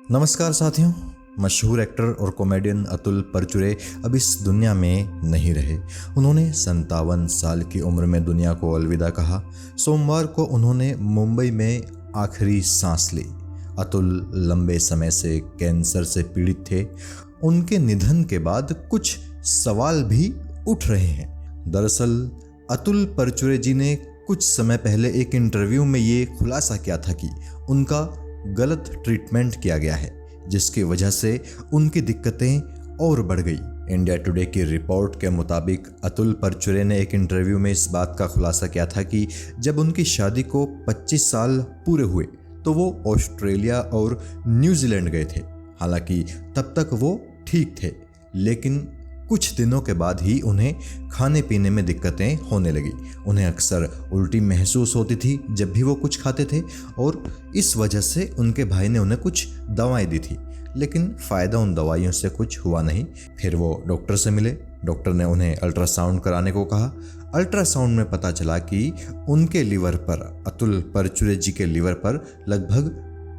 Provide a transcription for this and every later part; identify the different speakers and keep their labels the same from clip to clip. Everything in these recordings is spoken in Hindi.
Speaker 1: नमस्कार साथियों। मशहूर एक्टर और कॉमेडियन अतुल परचुरे अब इस दुनिया में नहीं रहे। उन्होंने 57 साल की उम्र में दुनिया को अलविदा कहा। सोमवार को उन्होंने मुंबई में आखिरी सांस ली। अतुल लंबे समय से कैंसर से पीड़ित थे। उनके निधन के बाद कुछ सवाल भी उठ रहे हैं। दरअसल अतुल परचुरे जी ने कुछ समय पहले एक इंटरव्यू में ये खुलासा किया था कि उनका गलत ट्रीटमेंट किया गया है, जिसकी वजह से उनकी दिक्कतें और बढ़ गई। इंडिया टुडे की रिपोर्ट के मुताबिक अतुल परचुरे ने एक इंटरव्यू में इस बात का खुलासा किया था कि जब उनकी शादी को 25 साल पूरे हुए तो वो ऑस्ट्रेलिया और न्यूजीलैंड गए थे। हालांकि तब तक वो ठीक थे, लेकिन कुछ दिनों के बाद ही उन्हें खाने पीने में दिक्कतें होने लगी। उन्हें अक्सर उल्टी महसूस होती थी जब भी वो कुछ खाते थे, और इस वजह से उनके भाई ने उन्हें कुछ दवाएं दी थी, लेकिन फ़ायदा उन दवाइयों से कुछ हुआ नहीं। फिर वो डॉक्टर से मिले। डॉक्टर ने उन्हें अल्ट्रासाउंड कराने को कहा। अल्ट्रासाउंड में पता चला कि उनके लीवर पर, अतुल परचुरे जी के लीवर पर लगभग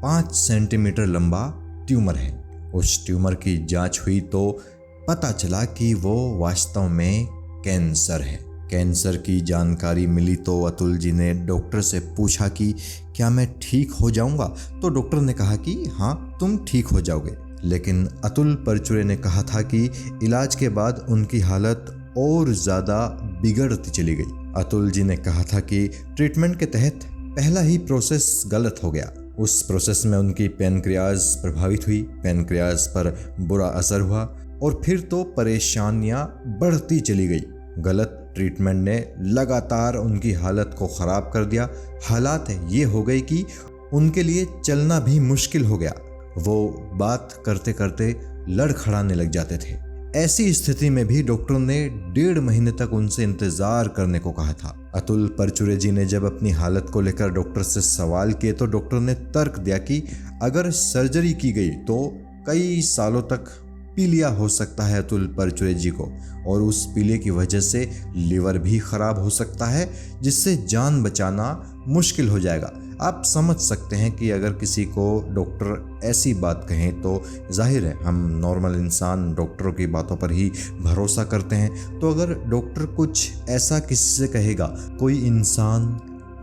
Speaker 1: 5 सेंटीमीटर लंबा ट्यूमर है। उस ट्यूमर की जांच हुई तो पता चला कि वो वास्तव में कैंसर है। कैंसर की जानकारी मिली तो अतुल जी ने डॉक्टर से पूछा कि क्या मैं ठीक हो जाऊंगा? तो डॉक्टर ने कहा कि हाँ, तुम ठीक हो जाओगे। लेकिन अतुल परचुरे ने कहा था कि इलाज के बाद उनकी हालत और ज़्यादा बिगड़ती चली गई। अतुल जी ने कहा था कि ट्रीटमेंट के तहत पहला ही प्रोसेस गलत हो गया। उस प्रोसेस में उनकी पैनक्रियाज प्रभावित हुई, पैनक्रियाज पर बुरा असर हुआ और फिर तो परेशानियां बढ़ती चली गई। गलत ट्रीटमेंट ने लगातार उनकी हालत को ख़राब कर दिया। हालात ये हो गई कि उनके लिए चलना भी मुश्किल हो गया। वो बात करते करते लड़खड़ाने लग जाते थे। ऐसी स्थिति में भी डॉक्टर ने 1.5 महीने तक उनसे इंतज़ार करने को कहा था। अतुल परचुरे जी ने जब अपनी हालत को लेकर डॉक्टर से सवाल किए तो डॉक्टर ने तर्क दिया कि अगर सर्जरी की गई तो कई सालों तक पीलिया हो सकता है अतुल परचुरे जी को, और उस पीलिया की वजह से लीवर भी खराब हो सकता है, जिससे जान बचाना मुश्किल हो जाएगा। आप समझ सकते हैं कि अगर किसी को डॉक्टर ऐसी बात कहें तो जाहिर है हम नॉर्मल इंसान डॉक्टरों की बातों पर ही भरोसा करते हैं। तो अगर डॉक्टर कुछ ऐसा किसी से कहेगा, कोई इंसान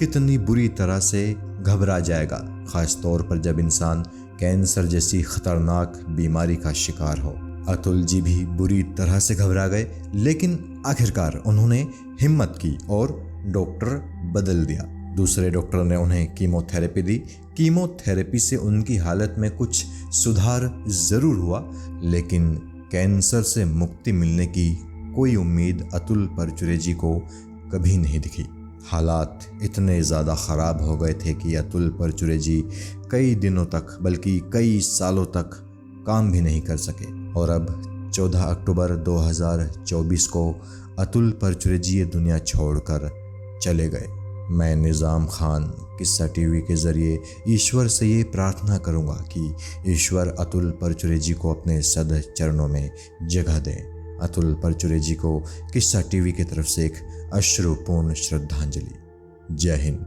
Speaker 1: कितनी बुरी तरह से घबरा जाएगा, ख़ास तौर पर जब इंसान कैंसर जैसी खतरनाक बीमारी का शिकार हो। अतुल जी भी बुरी तरह से घबरा गए, लेकिन आखिरकार उन्होंने हिम्मत की और डॉक्टर बदल दिया। दूसरे डॉक्टर ने उन्हें कीमोथेरेपी दी। कीमोथेरेपी से उनकी हालत में कुछ सुधार ज़रूर हुआ, लेकिन कैंसर से मुक्ति मिलने की कोई उम्मीद अतुल परचुरे जी को कभी नहीं दिखी। हालात इतने ज़्यादा ख़राब हो गए थे कि अतुल परचुरे जी कई दिनों तक, बल्कि कई सालों तक काम भी नहीं कर सके। और अब 14 अक्टूबर 2024 को अतुल परचुरे जी ये दुनिया छोड़कर चले गए। मैं निज़ाम खान किस्सा टीवी के ज़रिए ईश्वर से ये प्रार्थना करूँगा कि ईश्वर अतुल परचुरे जी को अपने सद चरणों में जगह दें। अतुल परचुरे जी को किस्सा टीवी की तरफ से एक अश्रुपूर्ण श्रद्धांजलि। जय हिंद।